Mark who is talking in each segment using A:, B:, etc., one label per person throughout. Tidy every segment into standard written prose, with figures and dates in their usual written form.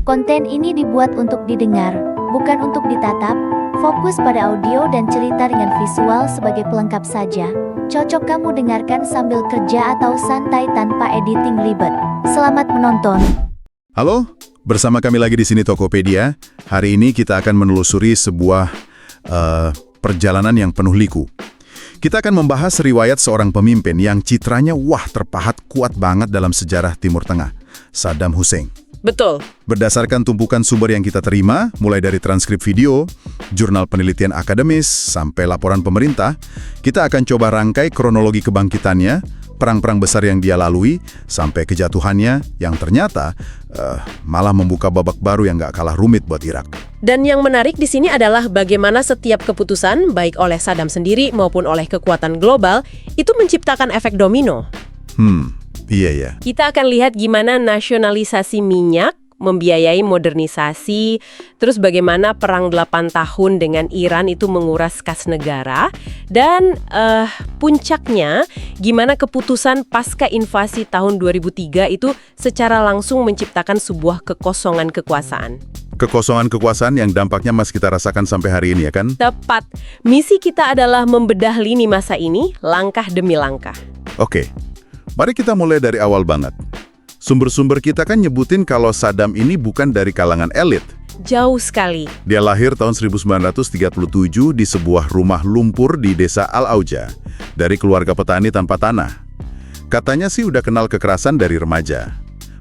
A: Konten ini dibuat untuk didengar, bukan untuk ditatap. Fokus pada audio dan cerita dengan visual sebagai pelengkap saja. Cocok kamu dengarkan sambil kerja atau santai tanpa editing ribet. Selamat menonton.
B: Halo, bersama kami lagi di sini Tokopedia. Hari ini kita akan menelusuri sebuah perjalanan yang penuh liku. Kita akan membahas riwayat seorang pemimpin yang citranya terpahat kuat banget dalam sejarah Timur Tengah, Saddam Hussein.
C: Betul.
B: Berdasarkan tumpukan sumber yang kita terima, mulai dari transkrip video, jurnal penelitian akademis, sampai laporan pemerintah, kita akan coba rangkai kronologi kebangkitannya, perang-perang besar yang dia lalui, sampai kejatuhannya yang ternyata malah membuka babak baru yang gak kalah rumit buat Irak.
C: Dan yang menarik di sini adalah bagaimana setiap keputusan, baik oleh Saddam sendiri maupun oleh kekuatan global, itu menciptakan efek domino.
B: Iya ya.
C: Kita akan lihat gimana nasionalisasi minyak membiayai modernisasi, terus bagaimana perang 8 tahun dengan Iran itu menguras kas negara, dan puncaknya gimana keputusan pasca invasi tahun 2003 itu secara langsung menciptakan sebuah kekosongan kekuasaan.
B: Kekosongan kekuasaan yang dampaknya masih kita rasakan sampai hari ini ya kan?
C: Tepat. Misi kita adalah membedah lini masa ini, langkah demi langkah.
B: Oke, mari kita mulai dari awal banget. Sumber-sumber kita kan nyebutin kalau Saddam ini bukan dari kalangan elit.
C: Jauh sekali.
B: Dia lahir tahun 1937 di sebuah rumah lumpur di desa Al-Auja, dari keluarga petani tanpa tanah. Katanya sih udah kenal kekerasan dari remaja.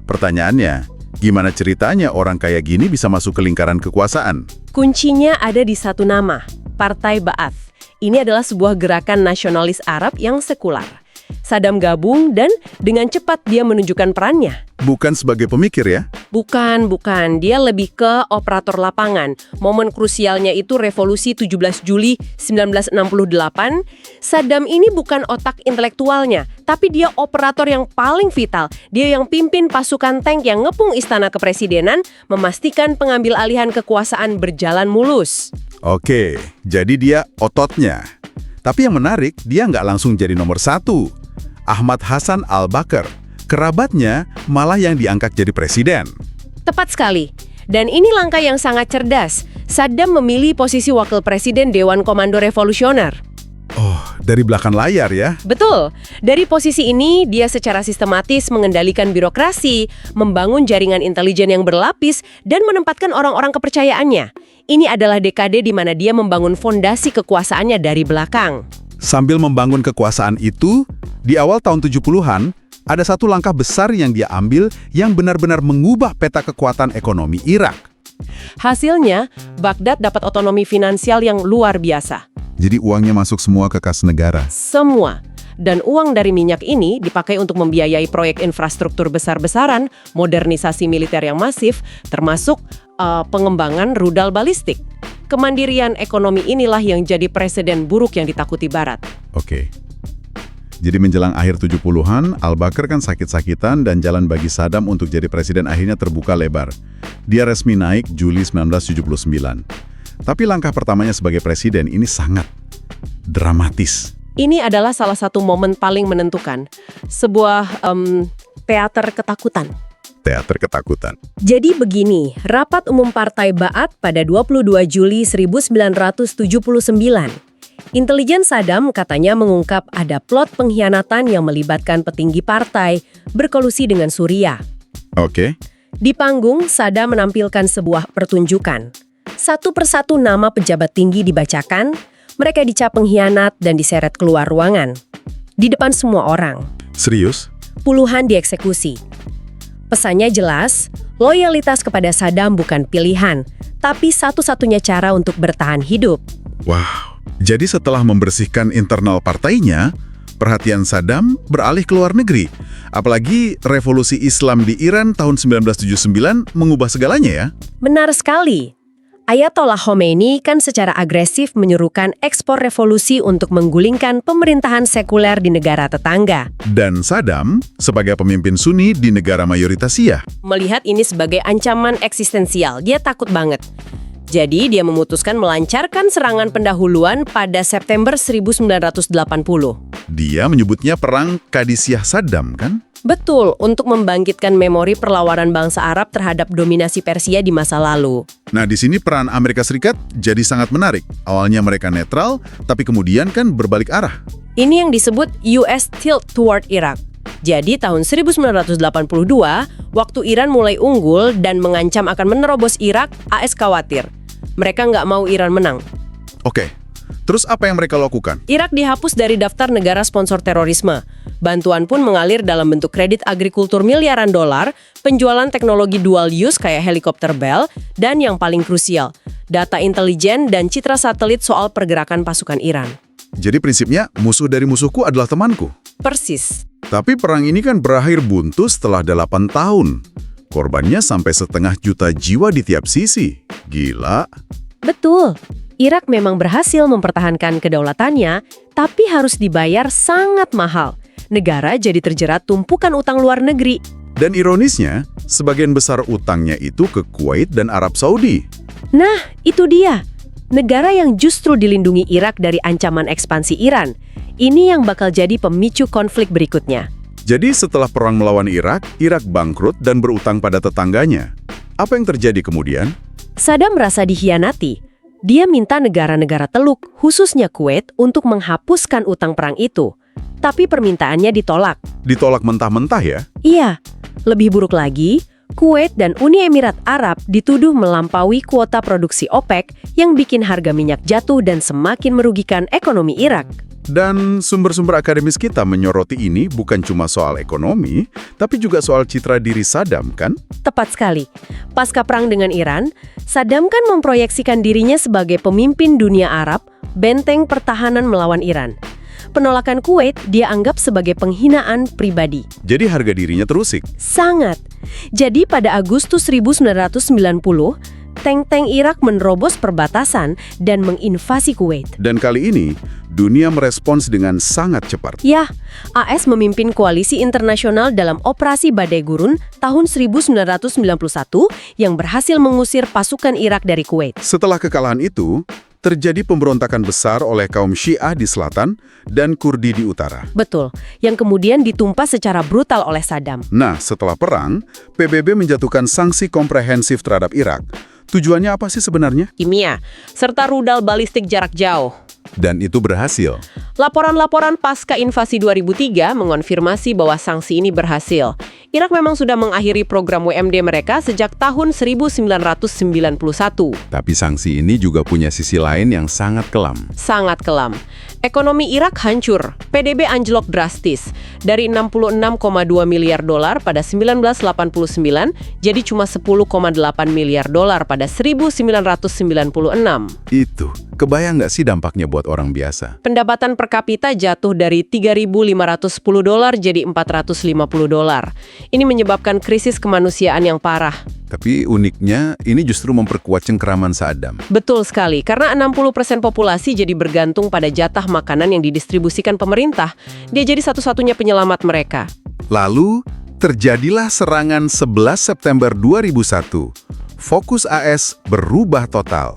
B: Pertanyaannya, gimana ceritanya orang kayak gini bisa masuk ke lingkaran kekuasaan?
C: Kuncinya ada di satu nama, Partai Ba'ath. Ini adalah sebuah gerakan nasionalis Arab yang sekular. Saddam gabung dan dengan cepat dia menunjukkan perannya.
B: Bukan sebagai pemikir ya?
C: Bukan. Dia lebih ke operator lapangan. Momen krusialnya itu revolusi 17 Juli 1968. Saddam ini bukan otak intelektualnya, tapi dia operator yang paling vital. Dia yang pimpin pasukan tank yang ngepung istana kepresidenan, memastikan pengambil alihan kekuasaan berjalan mulus.
B: Oke, jadi dia ototnya. Tapi yang menarik, dia nggak langsung jadi nomor 1. Ahmad Hassan al-Bakr, kerabatnya malah yang diangkat jadi presiden.
C: Tepat sekali. Dan ini langkah yang sangat cerdas. Saddam memilih posisi wakil presiden Dewan Komando Revolusioner.
B: Oh, dari belakang layar ya?
C: Betul. Dari posisi ini, dia secara sistematis mengendalikan birokrasi, membangun jaringan intelijen yang berlapis, dan menempatkan orang-orang kepercayaannya. Ini adalah dekade di mana dia membangun fondasi kekuasaannya dari belakang.
B: Sambil membangun kekuasaan itu, di awal tahun 70-an, ada satu langkah besar yang dia ambil yang benar-benar mengubah peta kekuatan ekonomi Irak.
C: Hasilnya, Baghdad dapat otonomi finansial yang luar biasa.
B: Jadi uangnya masuk semua ke kas negara?
C: Semua. Dan uang dari minyak ini dipakai untuk membiayai proyek infrastruktur besar-besaran, modernisasi militer yang masif, termasuk pengembangan rudal balistik. Kemandirian ekonomi inilah yang jadi presiden buruk yang ditakuti Barat.
B: Oke. Jadi menjelang akhir 70-an, al-Bakr kan sakit-sakitan dan jalan bagi Saddam untuk jadi presiden akhirnya terbuka lebar. Dia resmi naik Juli 1979. Tapi langkah pertamanya sebagai presiden ini sangat dramatis.
C: Ini adalah salah satu momen paling menentukan. Sebuah teater ketakutan.
B: Teater ketakutan.
C: Jadi begini, rapat umum Partai Ba'ath pada 22 Juli 1979. Intelijen Saddam katanya mengungkap ada plot pengkhianatan yang melibatkan petinggi partai berkolusi dengan Suriah.
B: Oke.
C: Di panggung, Saddam menampilkan sebuah pertunjukan. Satu persatu nama pejabat tinggi dibacakan, mereka dicap pengkhianat dan diseret keluar ruangan. Di depan semua orang.
B: Serius?
C: Puluhan dieksekusi. Pesannya jelas, loyalitas kepada Saddam bukan pilihan, tapi satu-satunya cara untuk bertahan hidup.
B: Wow, jadi setelah membersihkan internal partainya, perhatian Saddam beralih ke luar negeri. Apalagi revolusi Islam di Iran tahun 1979 mengubah segalanya ya?
C: Benar sekali. Ayatollah Khomeini kan secara agresif menyuruhkan ekspor revolusi untuk menggulingkan pemerintahan sekuler di negara tetangga.
B: Dan Saddam, sebagai pemimpin Sunni di negara mayoritas Syiah,
C: Melihat ini sebagai ancaman eksistensial, dia takut banget. Jadi dia memutuskan melancarkan serangan pendahuluan pada September 1980.
B: dia menyebutnya perang Qadisiyah Saddam kan?
C: Betul, untuk membangkitkan memori perlawanan bangsa Arab terhadap dominasi Persia di masa lalu.
B: Nah, di sini peran Amerika Serikat jadi sangat menarik. Awalnya mereka netral, tapi kemudian kan berbalik arah.
C: Ini yang disebut US tilt toward Iraq. Jadi tahun 1982, waktu Iran mulai unggul dan mengancam akan menerobos Irak, AS khawatir. Mereka nggak mau Iran menang.
B: Oke, terus apa yang mereka lakukan?
C: Irak dihapus dari daftar negara sponsor terorisme. Bantuan pun mengalir dalam bentuk kredit agrikultur miliaran dolar, penjualan teknologi dual use kayak helikopter Bell, dan yang paling krusial, data intelijen dan citra satelit soal pergerakan pasukan Iran.
B: Jadi prinsipnya, musuh dari musuhku adalah temanku.
C: Persis.
B: Tapi perang ini kan berakhir buntu setelah 8 tahun. Korbannya sampai 500 juta jiwa di tiap sisi. Gila.
C: Betul. Irak memang berhasil mempertahankan kedaulatannya, tapi harus dibayar sangat mahal. Negara jadi terjerat tumpukan utang luar negeri.
B: Dan ironisnya, sebagian besar utangnya itu ke Kuwait dan Arab Saudi.
C: Nah, itu dia. Negara yang justru dilindungi Irak dari ancaman ekspansi Iran. Ini yang bakal jadi pemicu konflik berikutnya.
B: Jadi setelah perang melawan Irak, Irak bangkrut dan berutang pada tetangganya. Apa yang terjadi kemudian?
C: Saddam merasa dikhianati. Dia minta negara-negara Teluk, khususnya Kuwait, untuk menghapuskan utang perang itu. Tapi permintaannya ditolak.
B: Ditolak mentah-mentah ya?
C: Iya, lebih buruk lagi, Kuwait dan Uni Emirat Arab dituduh melampaui kuota produksi OPEC yang bikin harga minyak jatuh dan semakin merugikan ekonomi Irak.
B: Dan sumber-sumber akademis kita menyoroti ini bukan cuma soal ekonomi, tapi juga soal citra diri Saddam, kan?
C: Tepat sekali. Pasca perang dengan Iran, Saddam kan memproyeksikan dirinya sebagai pemimpin dunia Arab, benteng pertahanan melawan Iran. Penolakan Kuwait dia anggap sebagai penghinaan pribadi.
B: Jadi harga dirinya terusik.
C: Sangat. Jadi pada Agustus 1990, tank-tank Irak menerobos perbatasan dan menginvasi Kuwait.
B: Dan kali ini, dunia merespons dengan sangat cepat.
C: Ya, AS memimpin koalisi internasional dalam Operasi Badai Gurun tahun 1991 yang berhasil mengusir pasukan Irak dari Kuwait.
B: Setelah kekalahan itu, terjadi pemberontakan besar oleh kaum Syiah di selatan dan Kurdi di utara.
C: Betul, yang kemudian ditumpas secara brutal oleh Saddam.
B: Nah, setelah perang, PBB menjatuhkan sanksi komprehensif terhadap Irak. Tujuannya apa sih sebenarnya?
C: Kimia, serta rudal balistik jarak jauh.
B: Dan itu berhasil.
C: Laporan-laporan pasca invasi 2003 mengonfirmasi bahwa sanksi ini berhasil. Irak memang sudah mengakhiri program WMD mereka sejak tahun 1991.
B: Tapi sanksi ini juga punya sisi lain yang sangat kelam.
C: Sangat kelam. Ekonomi Irak hancur, PDB anjlok drastis. Dari 66,2 miliar dolar pada 1989, jadi cuma 10,8 miliar dolar pada 1996.
B: Itu, kebayang nggak sih dampaknya buat orang biasa?
C: Pendapatan per kapita jatuh dari 3.510 dolar jadi 450 dolar. Ini menyebabkan krisis kemanusiaan yang parah.
B: Tapi uniknya, ini justru memperkuat cengkeraman Saddam.
C: Betul sekali, karena 60% populasi jadi bergantung pada jatah makanan yang didistribusikan pemerintah. Dia jadi satu-satunya penyelamat mereka.
B: Lalu, terjadilah serangan 11 September 2001. Fokus AS berubah total.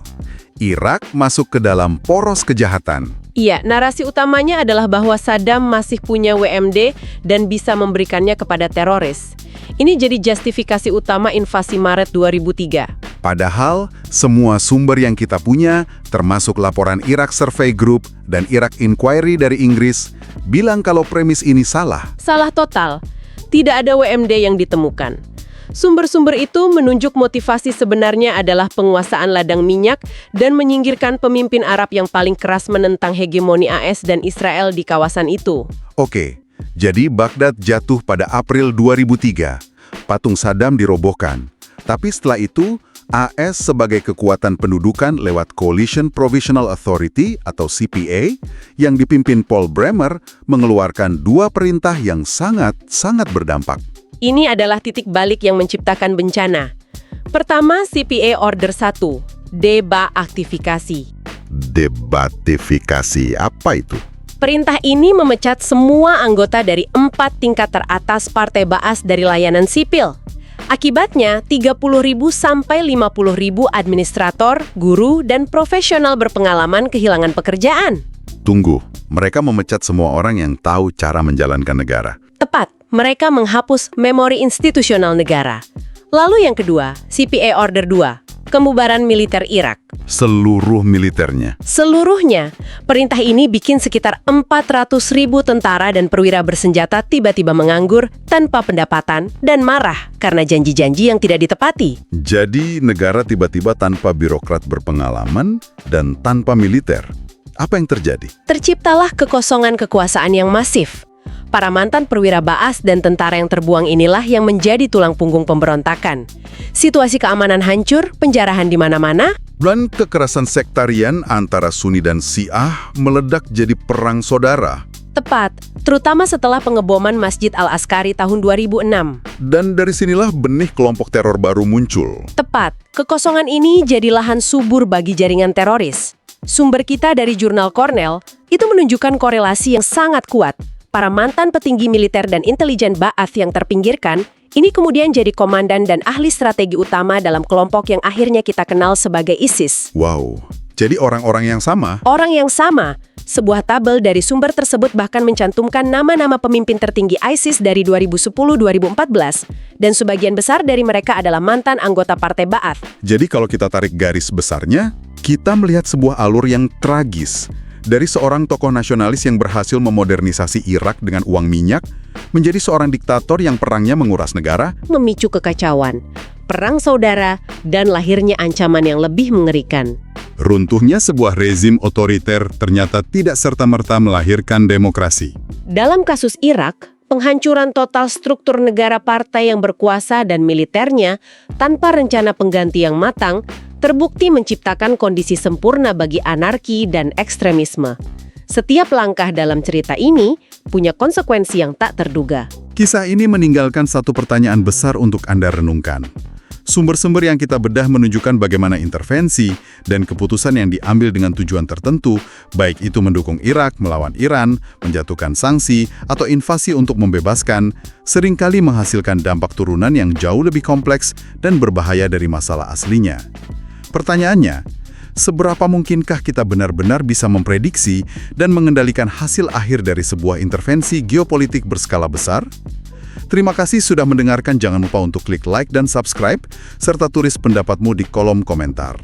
B: Irak masuk ke dalam poros kejahatan.
C: Iya, narasi utamanya adalah bahwa Saddam masih punya WMD dan bisa memberikannya kepada teroris. Ini jadi justifikasi utama invasi Maret 2003.
B: Padahal, semua sumber yang kita punya, termasuk laporan Iraq Survey Group dan Iraq Inquiry dari Inggris, bilang kalau premis ini salah.
C: Salah total. Tidak ada WMD yang ditemukan. Sumber-sumber itu menunjuk motivasi sebenarnya adalah penguasaan ladang minyak dan menyingkirkan pemimpin Arab yang paling keras menentang hegemoni AS dan Israel di kawasan itu.
B: Oke, jadi Baghdad jatuh pada April 2003. Patung Saddam dirobohkan. Tapi setelah itu, AS sebagai kekuatan pendudukan lewat Coalition Provisional Authority atau CPA yang dipimpin Paul Bremer mengeluarkan dua perintah yang sangat berdampak.
C: Ini adalah titik balik yang menciptakan bencana. Pertama, CPA Order 1, debaaktifikasi.
B: Debatifikasi, apa itu?
C: Perintah ini memecat semua anggota dari 4 tingkat teratas Partai Baas dari layanan sipil. Akibatnya, 30.000 sampai 50.000 administrator, guru, dan profesional berpengalaman kehilangan pekerjaan.
B: Tunggu, mereka memecat semua orang yang tahu cara menjalankan negara.
C: Tepat. mereka menghapus memori institusional negara. Lalu yang kedua, CPA Order 2, pembubaran militer Irak.
B: Seluruh militernya.
C: Seluruhnya, perintah ini bikin sekitar 400.000 tentara dan perwira bersenjata tiba-tiba menganggur tanpa pendapatan dan marah karena janji-janji yang tidak ditepati.
B: Jadi negara tiba-tiba tanpa birokrat berpengalaman dan tanpa militer. Apa yang terjadi?
C: Terciptalah kekosongan kekuasaan yang masif. Para mantan perwira Baas dan tentara yang terbuang inilah yang menjadi tulang punggung pemberontakan. Situasi keamanan hancur, penjarahan di mana-mana,
B: Dan kekerasan sektarian antara Sunni dan Syiah meledak jadi perang saudara.
C: tepat, terutama setelah pengeboman Masjid Al-Askari tahun 2006.
B: Dan dari sinilah benih kelompok teror baru muncul.
C: Tepat, kekosongan ini jadi lahan subur bagi jaringan teroris. Sumber kita dari jurnal Cornell itu menunjukkan korelasi yang sangat kuat. Para mantan petinggi militer dan intelijen Ba'ath yang terpinggirkan, ini kemudian jadi komandan dan ahli strategi utama dalam kelompok yang akhirnya kita kenal sebagai ISIS.
B: Wow, jadi orang-orang yang sama.
C: Orang yang sama. Sebuah tabel dari sumber tersebut bahkan mencantumkan nama-nama pemimpin tertinggi ISIS dari 2010-2014, dan sebagian besar dari mereka adalah mantan anggota Partai Ba'ath.
B: Jadi kalau kita tarik garis besarnya, kita melihat sebuah alur yang tragis. Dari seorang tokoh nasionalis yang berhasil memodernisasi Irak dengan uang minyak, menjadi seorang diktator yang perangnya menguras negara,
C: Memicu kekacauan, perang saudara, dan lahirnya ancaman yang lebih mengerikan.
B: runtuhnya sebuah rezim otoriter ternyata tidak serta-merta melahirkan demokrasi.
C: Dalam kasus Irak, penghancuran total struktur negara partai yang berkuasa dan militernya tanpa rencana pengganti yang matang terbukti menciptakan kondisi sempurna bagi anarki dan ekstremisme. Setiap langkah dalam cerita ini punya konsekuensi yang tak terduga.
B: Kisah ini meninggalkan satu pertanyaan besar untuk Anda renungkan. Sumber-sumber yang kita bedah menunjukkan bagaimana intervensi dan keputusan yang diambil dengan tujuan tertentu, baik itu mendukung Irak melawan Iran, menjatuhkan sanksi, atau invasi untuk membebaskan, seringkali menghasilkan dampak turunan yang jauh lebih kompleks dan berbahaya dari masalah aslinya. Pertanyaannya, seberapa mungkinkah kita benar-benar bisa memprediksi dan mengendalikan hasil akhir dari sebuah intervensi geopolitik berskala besar? Terima kasih sudah mendengarkan. Jangan lupa untuk klik like dan subscribe, serta tulis pendapatmu di kolom komentar.